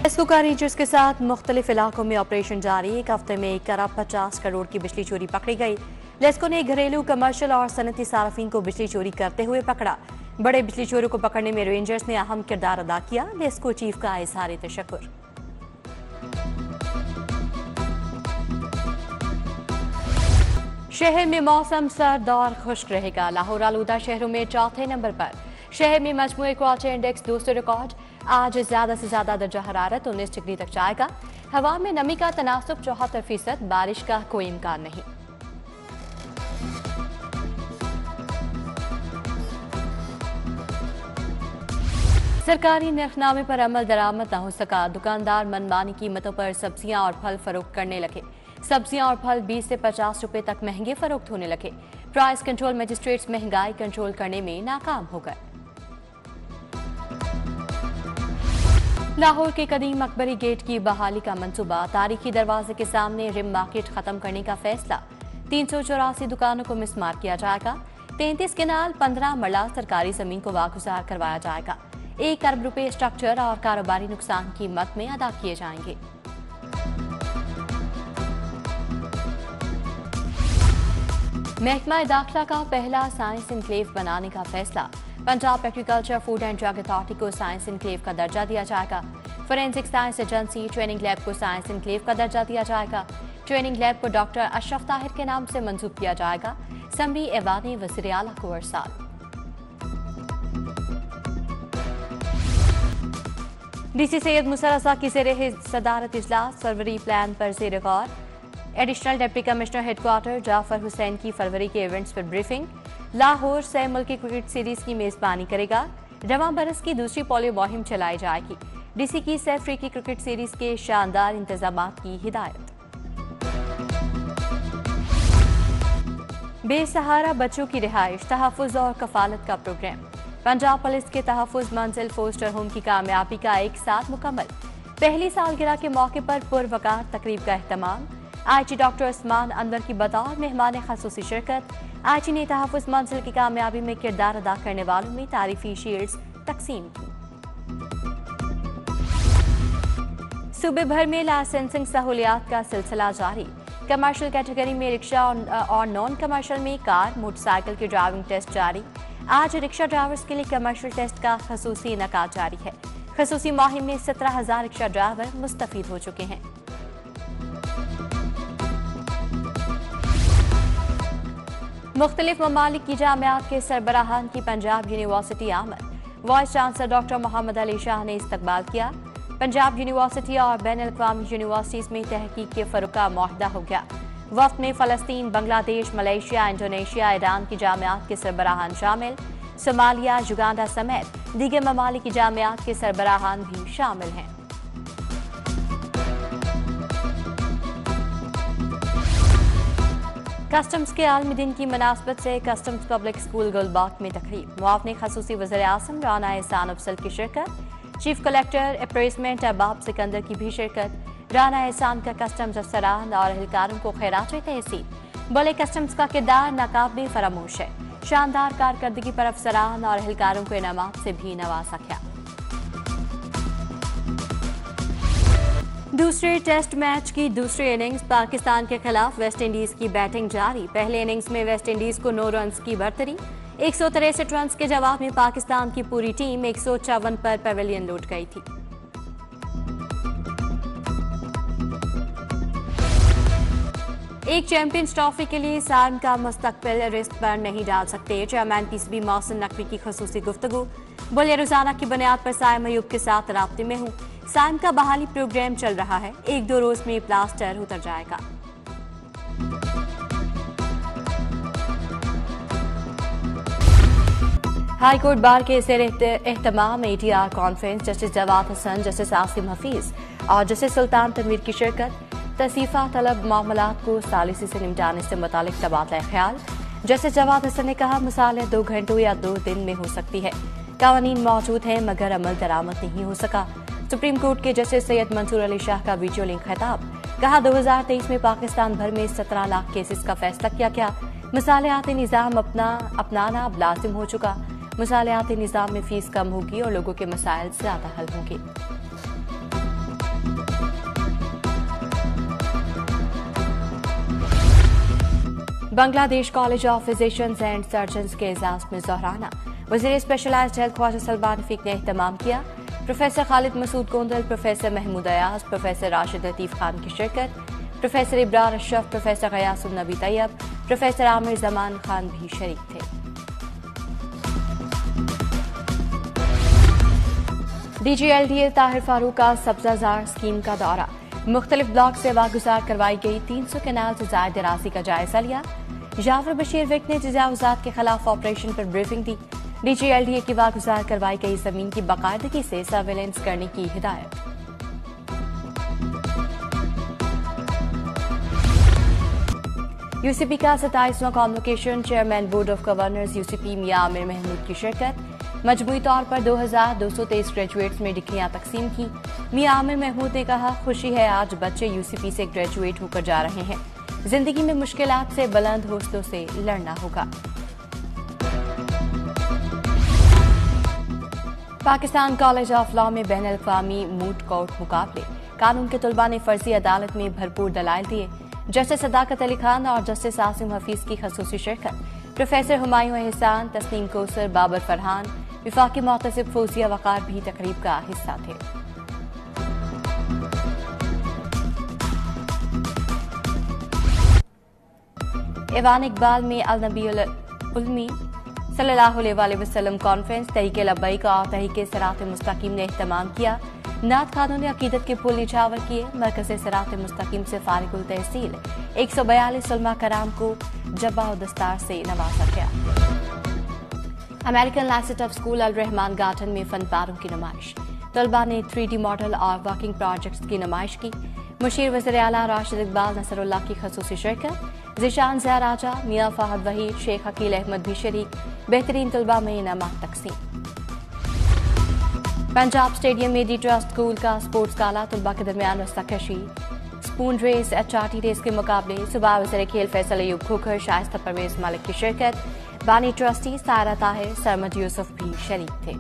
लेस्को का रेंजर्स के साथ मुख्तलिफ इलाकों में ऑपरेशन जारी। एक हफ्ते में 1,50 करोड़ की बिजली चोरी पकड़ी गई। लेस्को ने घरेलू, कमर्शियल और सनती सार्फिन को बिजली चोरी करते हुए पकड़ा। बड़े बिजली चोरों को पकड़ने में रेंजर्स ने अहम किरदार अदा किया। लेस्को चीफ का इज़हार तशक्कुर। शहर में मौसम सर्द और खुश्क रहेगा। लाहौर आलूदा शहरों में चौथे नंबर पर। शहर में मजमूई क्वार्टर इंडेक्स दूसरे रिकॉर्ड। आज ज्यादा से ज्यादा दर्जा हरारत 19 डिग्री तक जाएगा। हवा में नमी का तनासुब 74%। बारिश का कोई इम्कान नहीं। सरकारी नरखनामे पर अमल दरामद न हो सका। दुकानदार मनमानी कीमतों पर सब्जियां और फल फरोख्त करने लगे। सब्जियां और फल 20 से 50 रुपए तक महंगे फरोख्त होने लगे। प्राइस कंट्रोल मजिस्ट्रेट्स महंगाई कंट्रोल करने में नाकाम हो गए। लाहौर के कदीम अकबरी गेट की बहाली का मंसूबा। तारीखी दरवाजे के सामने रिम मार्केट खत्म करने का फैसला। 384 दुकानों को मिसमार किया जाएगा। 33 केनाल 15 मरला सरकारी जमीन को वागुजार करवाया जाएगा। 1 अरब रुपए स्ट्रक्चर और कारोबारी नुकसान की मद में अदा किए जाएंगे। महकमा दाखिला का पहला साइंस इनक्लेव बनाने का फैसला। Punjab agriculture, food and drug authority को साइंस इनक्लेव का दर्जा दिया जाएगा। Forensic science agency training lab को साइंस इनक्लेव का दर्जा दिया जाएगा। ट्रेनिंग लैब को डॉक्टर अशरफ ताहिर के नाम से मंसूब किया जाएगा। समरी एवानी वज़ीर आला को अरसाल। डीसी सैयद मुसर रज़ा की ज़ेरे सदारत इजलास। फरवरी प्लान पर ज़ेर गौर। Additional deputy commissioner headquarter Jafar Hussain की फरवरी के इवेंट्स पर ब्रीफिंग। लाहौर से मुल्की क्रिकेट सीरीज की मेजबानी करेगा। रवां बरस की दूसरी पोलियो मुहिम चलाई जाएगी। डीसी की सैफ अफ्रीकी क्रिकेट सीरीज के शानदार इंतजामात की हिदायत। बेसहारा बच्चों की रिहाइश, तहफ़्फ़ुज़ और कफालत का प्रोग्राम। पंजाब पुलिस के तहफ़्फ़ुज़ मंजिल फोस्टर होम की कामयाबी का एक साथ मुकम्मल। पहली सालगिरह के मौके पर पुरवकार तकरीब का एहतमाम। आईजी डॉक्टर उस्मान अनवर की बतौर मेहमान ख़ुसूसी शिरकत। आईजी ने तहफ़्फ़ुज़ मंजिल की कामयाबी में किरदार अदा करने वालों में तारीफी शील्ड्स तकसीम की। सूबे भर में लाइसेंसिंग सहूलियात का सिलसिला जारी। कमर्शियल कैटेगरी में रिक्शा और नॉन कमर्शियल में कार, मोटरसाइकिल के ड्राइविंग टेस्ट जारी। आज रिक्शा ड्राइवर्स के लिए कमर्शियल टेस्ट का ख़ुसूसी इनकाद जारी है। ख़ुसूसी मुहिम में 17,000 रिक्शा ड्राइवर मुस्तफ़ीद हो चुके हैं। मुख्तलिफ ममालिक की जामियात के सरबराहान की पंजाब यूनिवर्सिटी आमद। Vice chancellor doctor Mohammad Ali Shah ने इस्तकबाल किया। पंजाब यूनिवर्सिटी और बैन अल-अक़वामी यूनिवर्सिटीज़ में तहकीक के फ़रोग़ का मुआहदा हो गया। वफ़द में फ़लस्तीन, बांग्लादेश, मलेशिया, इंडोनेशिया, ईरान की जामियात के सरबराहान शामिल। सोमालिया, युगांडा समेत दीगर ममालिक की जामियात के सरबराहान भी शामिल हैं। कस्टम्स के आलमी दिन की मुनासबत से कस्टम्स पब्लिक स्कूल गुलबाग में तकरीब। मुआवने ख़ुसूसी वज़ीर आज़म राना एहसान अफजल की शिरकत। चीफ कलेक्टर अप्रेसमेंट अहबाब सिकंदर की भी शिरकत। राना एहसान का कस्टम्स अफसरान और एहलकारों को खैरात तहसीन। बोले कस्टम्स का किरदार नाकाबिल फरामोश है। शानदार कारकर्दगी पर अफसरान और एहलकारों को इनामात से भी नवाजा गया। दूसरे टेस्ट मैच की दूसरी इनिंग्स। पाकिस्तान के खिलाफ वेस्ट इंडीज की बैटिंग जारी। पहले इनिंग्स में वेस्ट इंडीज को 9 रन्स की बढ़तरी। 163 रन्स के जवाब में पाकिस्तान की पूरी टीम 154 पर पेविलियन लौट गई थी। एक चैंपियंस ट्रॉफी के लिए सार्म का मुस्तकबिल रिस्क पर नहीं डाल सकते। चेयरमैन पीसीबी मोहसिन नकवी की खुसूसी गुफ्तगू। बोले रोजाना की बुनियाद पर साइम अयूब के साथ राब्ते में हूँ। साइम का बहाली प्रोग्राम चल रहा है। 1-2 रोज में प्लास्टर उतर जाएगा। हाई कोर्ट बार के ज़ेर एहतमाम ATR conference. Justice Jawad Hasan, justice Asim Hafeez और जस्टिस सुल्तान तनवीर की शिरकत। तसीफा तलब मामलात को सालिसी से निपटाने से मुतालिक तबादला ख्याल। जस्टिस जवाद हसन ने कहा मसाले 2 घंटों या 2 दिन में हो सकती है। कानून मौजूद है मगर अमल दरामद नहीं हो सका। सुप्रीम कोर्ट के जस्टिस सैयद मंसूर अली शाह का वीडियो लिंक खिताब। कहा 2023 में पाकिस्तान भर में 17 लाख केसेस का फैसला किया गया। मसालियाती निज़ाम अपनाना अब लाजिम हो चुका। मसालियाती निज़ाम में फीस कम होगी और लोगों के मसाइल ज्यादा हल होंगे। بنگلہ دیش college of physicians and surgeons کے اعزاز میں ظہرانہ وزیر اسپیشلائزڈ ہیلتھ خواجہ سلمان رفیق نے اہتمام کیا. پروفیسر خالد مسعود گوندل، پروفیسر محمود ایاز، پروفیسر راشد لطیف خان کی شرکت. پروفیسر ابرار اشرف، پروفیسر غیاث النبی طیب، پروفیسر عامر زمان خان بھی شریک تھے. D G L D A Tahir Farooq کا سبزہ زار اسکیم کا دورہ. مختلف بلاک سے واگزار کروائی گئی 300 کنال سے زائد اراضی کا جائزہ لیا. جعفر بشیر وک نے تجاوزات کے خلاف آپریشن پر بریفنگ دی. D G L D A کی واگزار کروائی گئی زمین کی باقاعدگی سے سرویلنس کرنے کی ہدایت. یو سی پی کا 27واں convocation, chairman board of governors U C P Mian Amir Mahmood کی شرکت. مجموعی طور پر 2223 گریجویٹس میں ڈگریاں تقسیم کی. میاں عامر محمود نے کہا، خوشی ہے آج بچے یو سی پی سے گریجویٹ ہو کر جا رہے ہیں. زندگی میں مشکلات سے بلند حوصلوں سے لڑنا ہوگا. پاکستان کالج آف لاء میں بین الاقوامی موٹ کورٹ مقابلے. قانون کے طلباء نے فرضی عدالت میں بھرپور دلائل دیے. جسٹس صداقت علی خان اور جسٹس عاصم حفیظ کی خصوصی شرکت. پروفیسر ہمایوں احسان، تسنیم کوثر، بابر فرحان، وفاقی محتسب فوزیہ وقار بھی تقریب کا حصہ تھے. ایوان اقبال میں النبی العلمی صلی اللہ علیہ وسلم کانفرنس. تحریک لبیک اور تحریک صراط مستقیم نے اہتمام کیا. نعت خانوں نے عقیدت کے پھول نچھاور کیے. مرکز صراط مستقیم سے فارغ التحصیل 142 علماء کرام کو جبہ و دستار سے نوازا گیا. American Lycetuff school Alrehman garden میں فن پاروں کی نمائش. طلباء نے 3D ماڈل اور ورکنگ پروجیکٹس کی نمائش کی. مشیر وزیر اعلیٰ راشد اقبال نصر اللہ کی خصوصی شرکت. ذیشان ضیاء راجہ، میاں فہد وحید، شیخ عقیل احمد بھی شریک. بہترین طلباء میں انعامات تقسیم. پنجاب اسٹیڈیم میں ڈی ٹرسٹ اسکول کا اسپورٹس گالا. طلباء کے درمیان رستہ کشی، اسپون ریس، HRT ریس کے مقابلے. صبح وزیر کھیل فیصل ایوب کھوکھر، شائستہ پرویز ملک کی شرکت. بانی ٹرسٹی سائرہ طاہر، سرمد یوسف بھی شریک تھے.